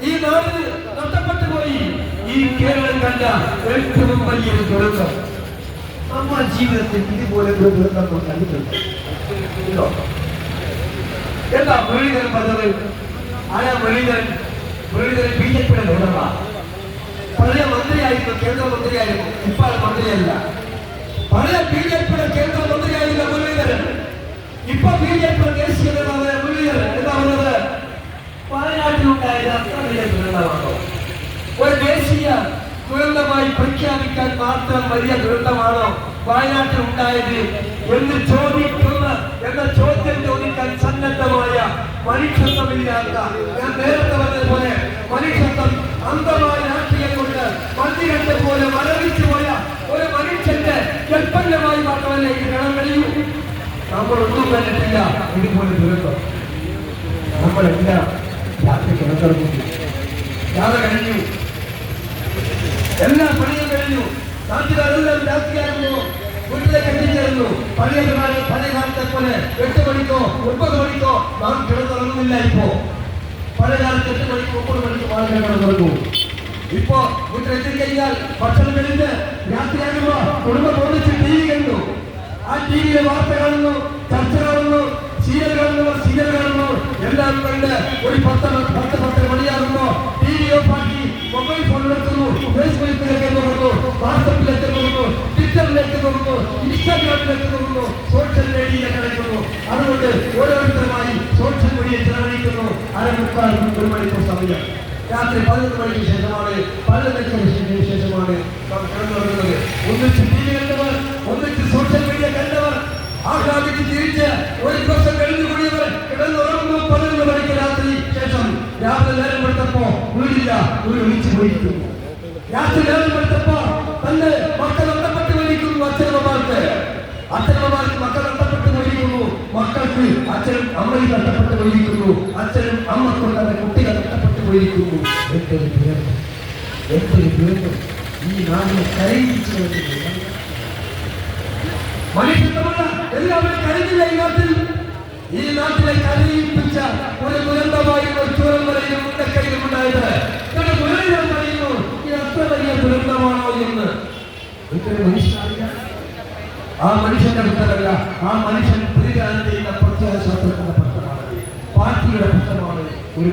ഈ നാട് നഷ്ടപ്പെട്ടു പോയി. ഈ കേരളം കണ്ട ഏറ്റവും വലിയൊരു ദുരന്തം. നമ്മുടെ ജീവിതത്തിൽ ഇതുപോലെ ഒരു ദുരന്തം കണ്ടിട്ടുണ്ട്. എന്താ മുരളീധരൻ പറഞ്ഞത്? ആരാ മുരളീധരൻ? മുരളീധരൻ ബിജെപിയുടെ നേതാവാണ്. പഴയ മന്ത്രിയായിരുന്നു, കേന്ദ്രമന്ത്രിയായിരുന്നു. ഇപ്പോൾ മന്ത്രിയല്ല. പഴയ ബിജെപിയുടെ കേന്ദ്രമന്ത്രിയായിരുന്ന മുരളീധരൻ ഇപ്പൊ ബിജെപിയുടെ ദേശീയ നേതാവായ മുരളീധരൻ എന്താ പറഞ്ഞത്? വയനാട്ടിലുണ്ടായത് അത്ര വലിയ ദുരന്തമാണോ? ഒരു ദേശീയ ദുരന്തമായി പ്രഖ്യാപിക്കാൻ മാത്രം വലിയ ദുരന്തമാണോ വയനാട്ടിൽ ഉണ്ടായത് എന്ന് എന്ന ചോദ്യം ചോദിക്കാൻ സന്നദ്ധമായ മനുഷ്യത്വമില്ലാത്ത, ഞാൻ നേരത്തെ പറഞ്ഞതുപോലെ മനുഷ്യത്വം അന്ധമായ രാഷ്ട്രീയം കൊണ്ട് മന്ത്രികളെ പോലെ മരവിച്ചു പോയ ഒരു മനുഷ്യന്റെ കൽപ്പനമായി മാത്രമല്ലേ ഇത് കാണാൻ കഴിയൂ. നമ്മളൊന്നും കണ്ടിട്ടില്ല ഇതുപോലെ ദുരന്തം. നമ്മളെല്ലാം രാത്രി കിടന്നിറങ്ങി, യാത കഴിഞ്ഞു, എല്ലാ പണിയും കഴിഞ്ഞു, നാട്ടുകാരെല്ലാം രാത്രിയായിരുന്നു, വീട്ടിലേക്ക് എത്തിച്ചേർന്നു. പഴയ കാലത്തെ പോലെ 8 മണിക്കോ 9 മണിക്കോ നാം കിടന്നിറങ്ങുന്നില്ല. ഇപ്പോ പഴയ കാലത്ത് 8 മണിക്ക് 9 മണിക്ക് ആളുകൾ കിടന്നിറങ്ങൂ. ഇപ്പോ വീട്ടിലെത്തിക്കഴിഞ്ഞാൽ ഭക്ഷണം കഴിഞ്ഞ് രാത്രിയാകുമ്പോ കുടുംബം ഒന്നിച്ച് TV കണ്ടു. ആ ടിവിയിലെ വാർത്ത കാണുന്നു, ചർച്ച കാണുന്നു, സീരിയൽ കാണുന്നവർ സീരിയൽ കാണുന്നു. എല്ലാം കണ്ട് ഒരു 10 മണിയാകുമ്പോ TV ഓഫാക്കി മൊബൈൽ ഫോണിലെത്തുന്നു, ഫേസ്ബുക്കിലേക്ക് നോക്കുന്നു, വാട്സപ്പിലേക്ക് നോക്കുന്നു, ട്വിറ്ററിലേക്ക് നോക്കുന്നു, ഇൻസ്റ്റാഗ്രാമിലേക്ക് നോക്കുന്നു, സോഷ്യൽ മീഡിയയിലേക്ക് നടക്കുന്നു. അതുകൊണ്ട് ഓരോരുത്തരുമായി സോഷ്യൽ മീഡിയ ചെലവഴിക്കുന്നു. 1/4 മണിക്കൂർ സമയം. രാത്രി 11 മണിക്ക് ശേഷമാണ്, 11 ശേഷമാണ് കിടന്നുറങ്ങുന്നത്. ഒന്നിച്ച് TV കണ്ടവർ, ഒന്നിച്ച് സോഷ്യൽ മീഡിയ കണ്ടവർ, ആഹ്ലാദിച്ച് തിരിച്ച് ഒരു ദിവസം കഴിഞ്ഞു കൂടിയവർ കിടന്നുറങ്ങുന്നു 11 മണിക്ക് രാത്രി ശേഷം. രാവിലെ നേരം എടുത്തപ്പോ വീടില്ല, ഒരു ഒളിച്ചു പോയിരിക്കുന്നു. രാത്രി നേരം എടുത്തപ്പോ തന്റെ മക്കൾ നഷ്ടപ്പെട്ടു പോയിരിക്കുന്നു. അച്ഛനമ്മമാർക്ക് മക്കൾ നഷ്ടപ്പെട്ടു പോയിരിക്കുന്നു. മക്കൾക്ക് അച്ഛനും അമ്മയും നഷ്ടപ്പെട്ടു പോയിരിക്കുന്നു. അച്ഛനും അമ്മക്കും തന്റെ കുട്ടികൾ നഷ്ടപ്പെട്ടു പോയിരിക്കുന്നു. എന്തൊരു ദുരന്തം, എന്തൊരു ദുരന്തം! ഈ നാടിനെ കരയിച്ചു മനുഷ്യത്വമുള്ള എല്ലാവരും കരുതില്ല. ഈ നാട്ടിലെ കരയിപ്പിച്ച ഒരു ദുരന്തമായിരുന്നു ചൂരൽമലയിലും മുണ്ടക്കയിലും ഉണ്ടായത്. മുരളീധരൻ പറയുന്നു ഇത് അത്ര വലിയ ദുരന്തമാണോ എന്ന്. ആ മനുഷ്യന്റെ ഉത്തരവല്ല, ആ മനുഷ്യൻ പ്രതികാരം ചെയ്യുന്ന പ്രത്യേക ശാസ്ത്രത്തിന്റെ പ്രശ്നമാണ്, പാർട്ടിയുടെ പ്രശ്നമാണ്. ഒരു